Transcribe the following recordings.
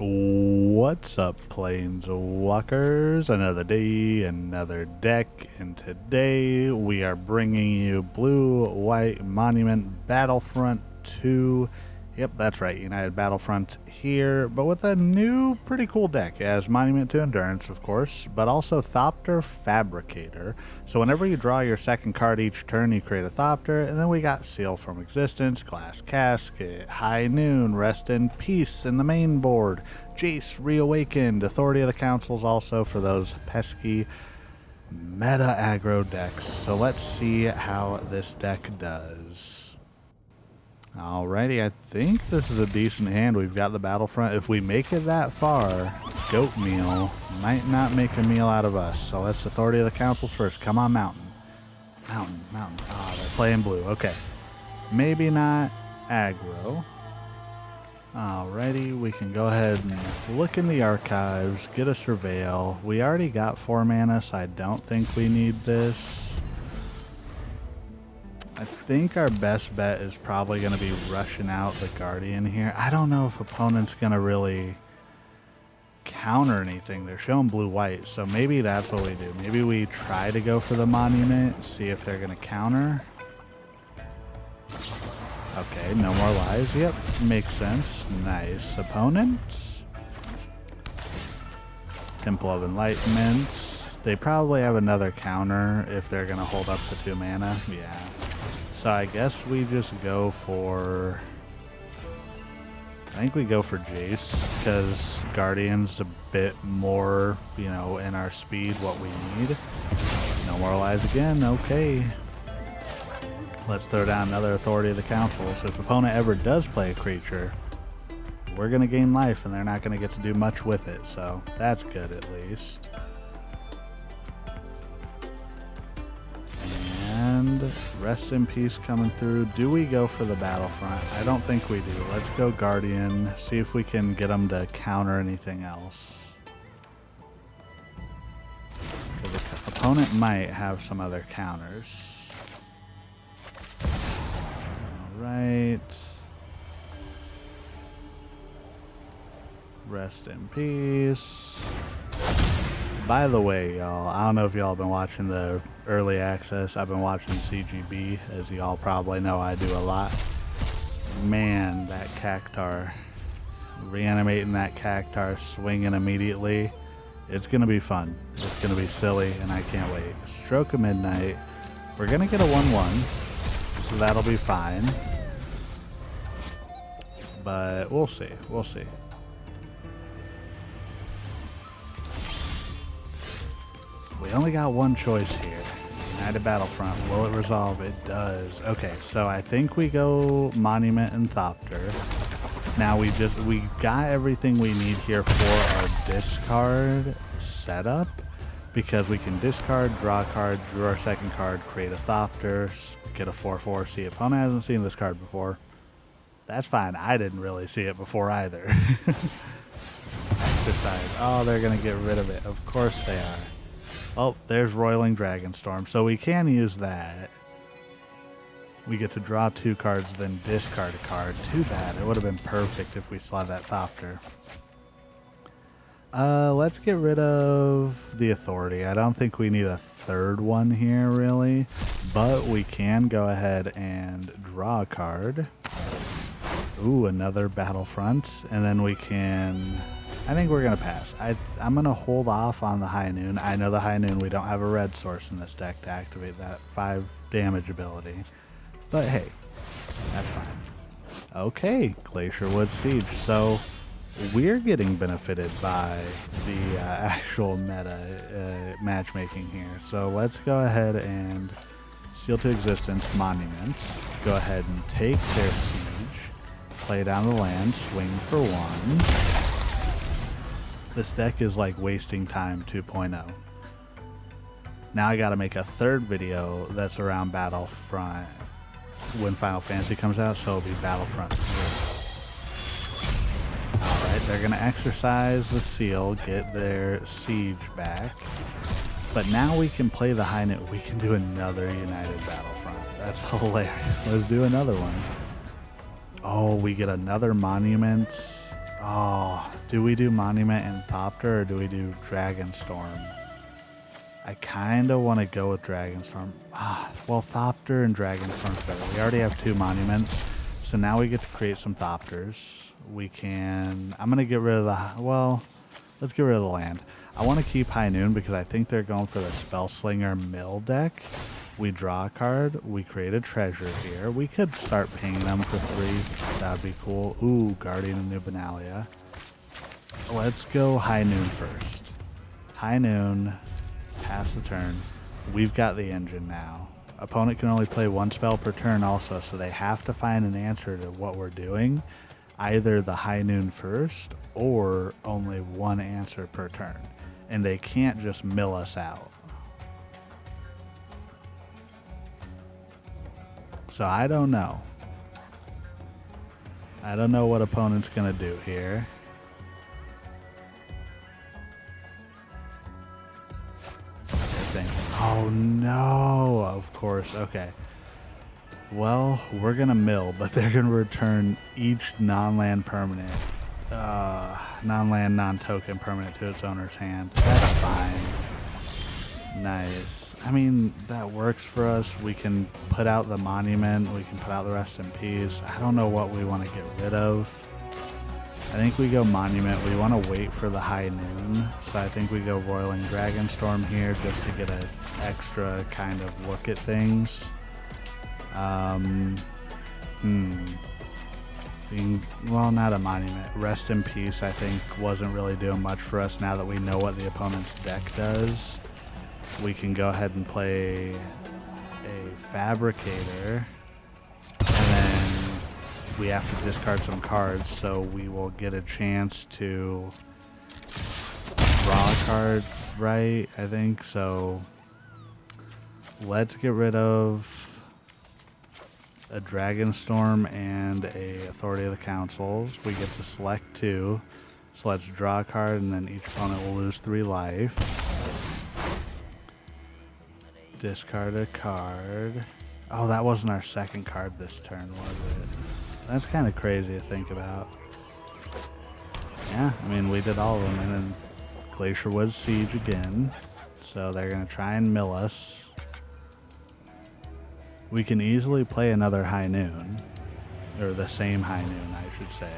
What's up, Planeswalkers? Another day, another deck, and today we are bringing you Blue-White Monument Battlefront 2. Yep, that's right, United Battlefront here, but with a new, pretty cool deck. It has Monument to Endurance, of course, but also Thopter Fabricator. So whenever you draw your second card each turn, you create a Thopter, and then we got Seal from Existence, Glass Casket, High Noon, Rest in Peace in the main board, Jace Reawakened, Authority of the Consuls also for those pesky meta aggro decks. So let's see how this deck does. Alrighty, I think this is a decent hand. We've got the Battlefront. If we make it that far, Goat Meal might not make a meal out of us. So let's Authority of the Councils first. Come on, Mountain. Mountain. Ah, they're playing blue. Okay. Maybe not aggro. Alrighty, we can go ahead and look in the archives, get a Surveil. We already got 4 mana, so I don't think we need this. I think our best bet is probably going to be rushing out the Guardian here. I don't know if opponent's going to really counter anything. They're showing blue-white, so maybe that's what we do. Maybe we try to go for the Monument, see if they're going to counter. Okay, no more lies. Yep, makes sense. Nice. Opponent. Temple of Enlightenment. They probably have another counter if they're going to hold up the 2 mana. Yeah. So I guess we just go for... I think we go for Jace, because Guardian's a bit more, you know, in our speed, what we need. No more lies again, okay. Let's throw down another Authority of the Council. So if opponent ever does play a creature, we're going to gain life, and they're not going to get to do much with it, so that's good at least. And Rest in Peace coming through. Do we go for the Battlefront? I don't think we do. Let's go Guardian. See if we can get them to counter anything else. The opponent might have some other counters. Alright. Rest in Peace. By the way, y'all, I don't know if y'all have been watching the early access. I've been watching CGB, as y'all probably know I do a lot. Man, that Cactar. Reanimating that Cactar, swinging immediately. It's going to be fun. It's going to be silly, and I can't wait. Stroke of Midnight. We're going to get a 1-1, so that'll be fine. But we'll see. We'll see. We only got one choice here. United Battlefront. Will it resolve? It does. Okay, so I think we go Monument and Thopter. Now we got everything we need here for our discard setup, because we can discard, draw a card, drew our second card, create a Thopter, get a 4/4. See, opponent hasn't seen this card before. That's fine. I didn't really see it before either. Exercise. Oh, they're gonna get rid of it. Of course they are. Oh, there's Roiling Dragonstorm, so we can use that. We get to draw 2 cards, then discard a card. Too bad. It would have been perfect if we saw that Thopter. Let's get rid of the Authority. I don't think we need a third one here, really. But we can go ahead and draw a card. Ooh, another Battlefront. And then we can... I think we're going to pass. I'm going to hold off on the High Noon. I know the High Noon, we don't have a red source in this deck to activate that 5 damage ability. But hey, that's fine. Okay, Glacierwood Siege. So we're getting benefited by the actual meta matchmaking here. So let's go ahead and Seal to Existence Monument. Go ahead and take their Siege. Play down the land, swing for 1. This deck is like wasting time 2.0. Now I gotta make a third video that's around Battlefront when Final Fantasy comes out, so it'll be Battlefront 3. Alright, they're gonna exercise the seal, get their siege back. But now we can play the High Noon. We can do another United Battlefront. That's hilarious. Let's do another one. Oh, we get another Monument. Oh, Do we do Monument and Thopter, or do we do Dragonstorm? I kind of want to go with Dragonstorm. Well, Thopter and Dragonstorm's better. We already have 2 monuments, so now we get to create some Thopters. We can... I'm going to get rid of the... Well, let's get rid of the land. I want to keep High Noon because I think they're going for the Spellslinger Mill deck. We draw a card. We create a treasure here. We could start paying them for 3. That would be cool. Ooh, Guardian of New Benalia. Let's go High Noon first. High Noon, pass the turn. We've got the engine now. Opponent can only play 1 spell per turn also, so they have to find an answer to what we're doing. Either the High Noon first, or only 1 answer per turn. And they can't just mill us out. So I don't know. I don't know what opponent's going to do here. Oh no, of course. Okay. Well, we're going to mill, but they're going to return each non-land permanent, non-land, non-token permanent to its owner's hand. That's fine. Nice. I mean, that works for us. We can put out the monument. We can put out the rest in peace. I don't know what we want to get rid of. I think we go monument. We want to wait for the High Noon. So I think we go Roiling Dragonstorm here just to get an extra kind of look at things. Well, not a monument. Rest in peace, I think, wasn't really doing much for us now that we know what the opponent's deck does. We can go ahead and play a Fabricator, and then we have to discard some cards, so we will get a chance to draw a card, right? I think so. Let's get rid of a Dragonstorm and a Authority of the Consuls. We get to select 2, so let's draw a card, and then each opponent will lose 3 life. Discard a card. Oh, that wasn't our second card this turn, was it? That's kind of crazy to think about. Yeah, I mean, we did all of them, and then Glacier Woods Siege again. So they're going to try and mill us. We can easily play another High Noon. Or the same High Noon, I should say.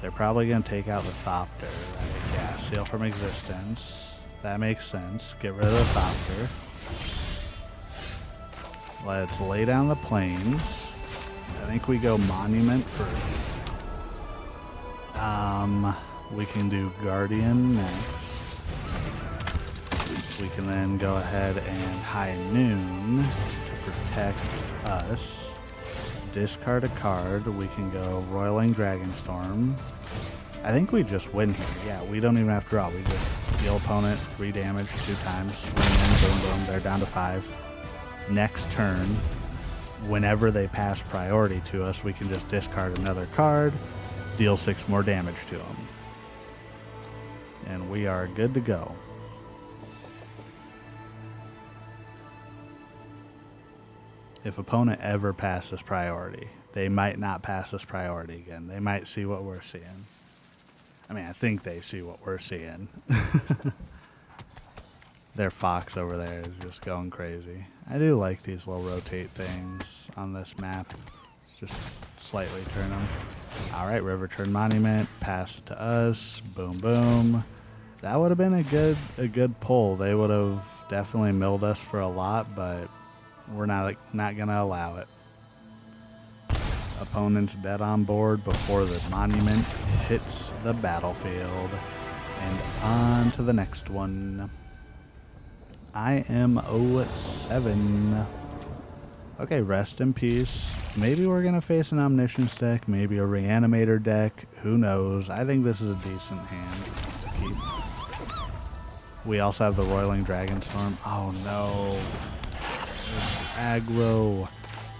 They're probably going to take out the Thopter, right? Yeah, Seal from Existence. That makes sense. Get rid of the Thopter. Let's lay down the plains. I think we go Monument first. We can do Guardian next. We can then go ahead and High Noon to protect us. Discard a card. We can go Roiling Dragonstorm. I think we just win here. Yeah, we don't even have to draw. We just deal opponent 3 damage 2 times. Swing in, boom, boom. They're down to 5. Next turn, whenever they pass priority to us, we can just discard another card, deal 6 more damage to them. And we are good to go. If opponent ever passes priority, they might not pass us priority again. They might see what we're seeing. I mean, I think they see what we're seeing. Their fox over there is just going crazy. I do like these little rotate things on this map. Just slightly turn them. Alright, River Turn Monument. Pass it to us. Boom, boom. That would have been a good pull. They would have definitely milled us for a lot, but we're not going to allow it. Opponent's dead on board before the monument hits the battlefield. And on to the next one. I am 0-7. Okay, rest in peace. Maybe we're going to face an Omniscience deck, maybe a Reanimator deck. Who knows? I think this is a decent hand to keep. We also have the Roiling Dragonstorm. Oh no. Aggro.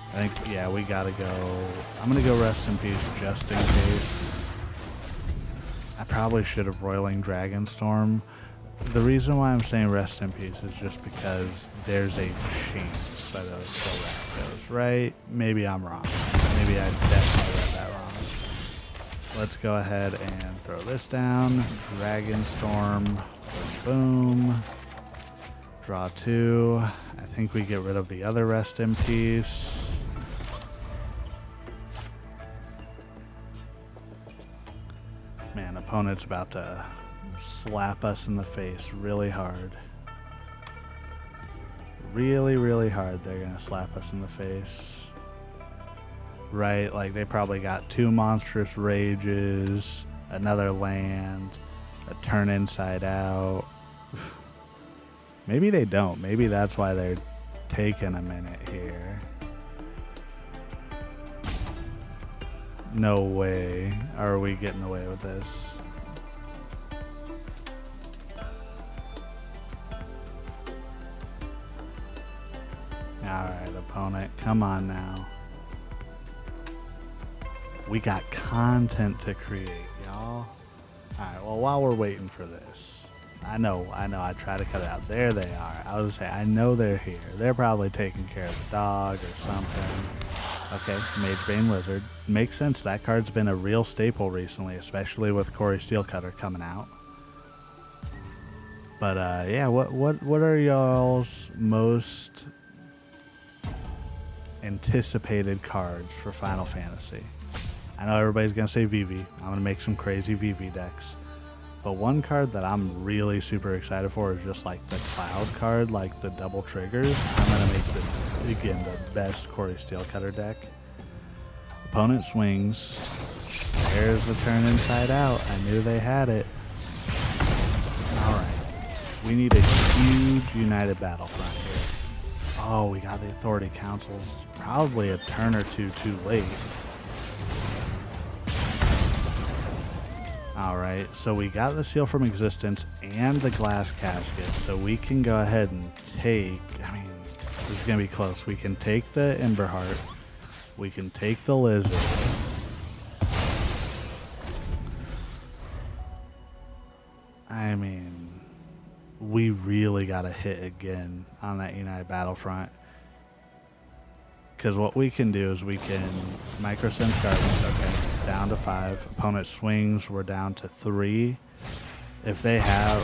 I think, yeah, we gotta go. I'm gonna go rest in peace just in case. I probably should have Roiling Dragonstorm. The reason why I'm saying rest in peace is just because there's a chance that those still Rakdos, right? Maybe I'm wrong. Maybe I definitely read that wrong. Let's go ahead and throw this down. Dragonstorm. Boom. Draw 2. I think we get rid of the other Rest in Peace. Man, opponent's about to slap us in the face really hard. Really, really hard. They're going to slap us in the face. Right? Like, they probably got 2 Monstrous Rages, another land, a turn inside out. Maybe they don't. Maybe that's why they're taking a minute here. No way are we getting away with this. Alright, opponent, come on now. We got content to create, y'all. Alright, well, while we're waiting for this, I know, I try to cut it out. There they are. I was gonna say, I know they're here. They're probably taking care of the dog or something. Okay, Magebane Lizard. Makes sense. That card's been a real staple recently, especially with Corey Steelcutter coming out. But yeah, what are y'all's most anticipated cards for Final Fantasy? I know everybody's gonna say VV. I'm gonna make some crazy VV decks. But one card that I'm really super excited for is just like the Cloud card, like the double triggers. I'm gonna make again the best Corey Steelcutter deck. Opponent swings. There's the turn inside out. I knew they had it. Alright. We need a huge United Battlefront here. Oh, we got the Authority Councils. Probably a turn or two too late. Alright, so we got the Seal from Existence and the Glass Casket, so we can go ahead and take, I mean, this is going to be close. We can take the Emberheart, we can take the Lizard. I mean, we really got to hit again on that United Battlefront. Because what we can do is we can Mycosynth Gardens, okay, down to 5. Opponent swings, we're down to 3. If they have,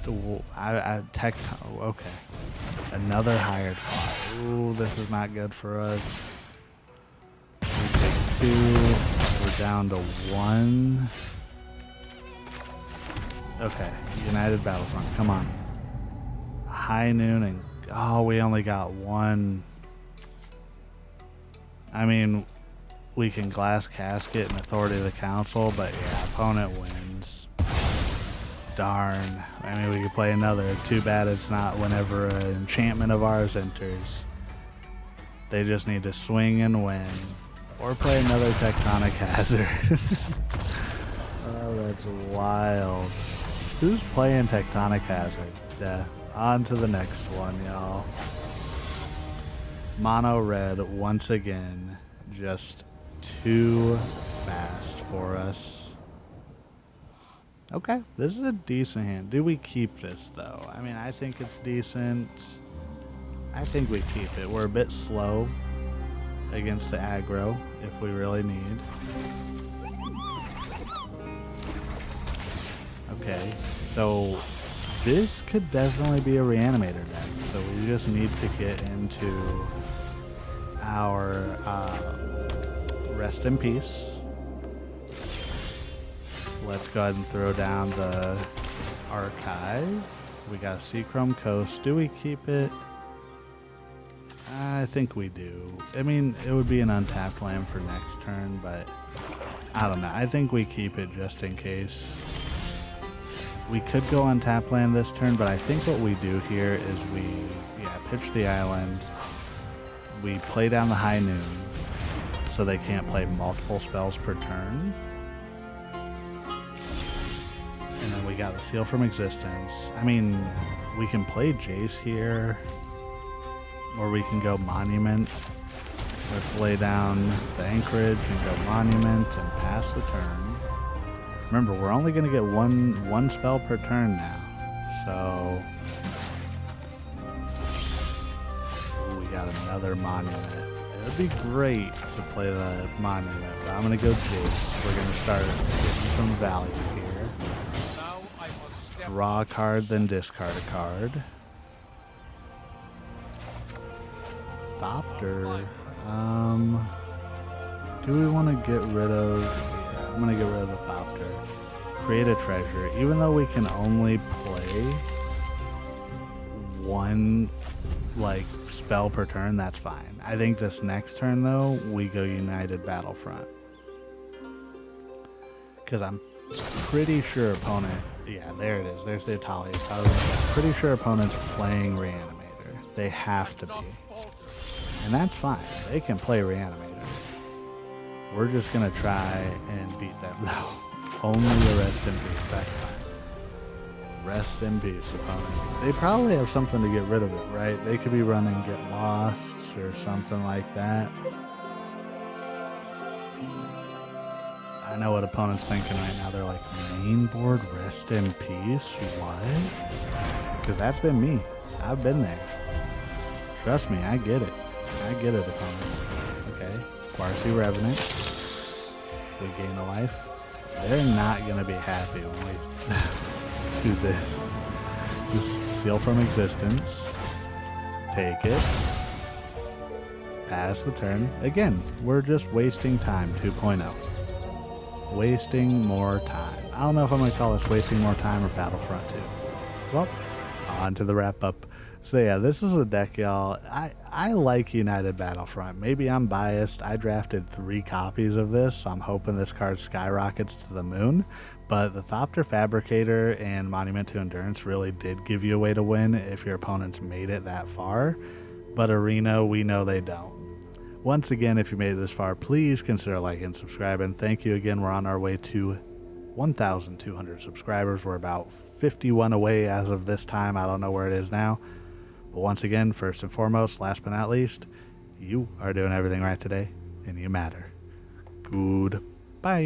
okay. Another hired plot. Ooh, this is not good for us. We take 2, we're down to 1. Okay, United Battlefront, come on. High noon and, oh, we only got 1. I mean, we can Glass Casket and Authority of the Council, but yeah, opponent wins. Darn. I mean, we could play another. Too bad it's not whenever an enchantment of ours enters. They just need to swing and win. Or play another Tectonic Hazard. Oh, that's wild. Who's playing Tectonic Hazard? On to the next one, y'all. Mono red once again, just too fast for us. Okay, this is a decent hand. Do we keep this though? I mean, I think it's decent. I think we keep it. We're a bit slow against the aggro if we really need. Okay, so this could definitely be a Reanimator deck. So we just need to get into our Rest in Peace. Let's go ahead and throw down the Archive. We got Seachrome Coast. Do we keep it? I think we do. I mean, it would be an untapped land for next turn, but I don't know. I think we keep it just in case. We could go untapped land this turn, but I think what we do here is we pitch the island. We play down the High Noon so they can't play multiple spells per turn. And then we got the Seal from Existence. I mean, we can play Jace here, or we can go Monument. Let's lay down the Anchorage and go Monument and pass the turn. Remember, we're only going to get one spell per turn now. So, ooh, we got another Monument. It'd be great to play the Monument, but I'm going to go Jace. We're going to start getting some value here. Draw a card, then discard a card. Thopter. Do we want to get rid of... Yeah, I'm going to get rid of the Thopter. Create a treasure. Even though we can only play one like spell per turn, that's fine. I think this next turn though, we go United Battlefront. Because I'm pretty sure opponent... Yeah, there it is. There's the Italia card. I'm pretty sure opponent's playing Reanimator. They have to be. And that's fine. They can play Reanimator. We're just going to try and beat them. No. Only a rest in peace. That's fine. Rest in peace, opponent. They probably have something to get rid of it, right? They could be running Get Lost or something like that. I know what opponent's thinking right now. They're like, main board, rest in peace? What? Because that's been me. I've been there. Trust me, I get it. I get it, opponent. Okay. Quarcy Revenant. We gain a life. They're not going to be happy when we do this. Just seal from existence. Take it. Pass the turn. Again, we're just wasting time 2.0. Wasting more time. I don't know if I'm going to call this wasting more time or Battlefront 2. Well, on to the wrap up. So yeah, this is a deck, y'all. I like United Battlefront. Maybe I'm biased. I drafted 3 copies of this, so I'm hoping this card skyrockets to the moon. But the Thopter Fabricator and Monument to Endurance really did give you a way to win if your opponents made it that far. But Arena, we know they don't. Once again, if you made it this far, please consider liking and subscribing. Thank you again. We're on our way to 1,200 subscribers. We're about 51 away as of this time. I don't know where it is now. But once again, first and foremost, last but not least, you are doing everything right today, and you matter. Goodbye.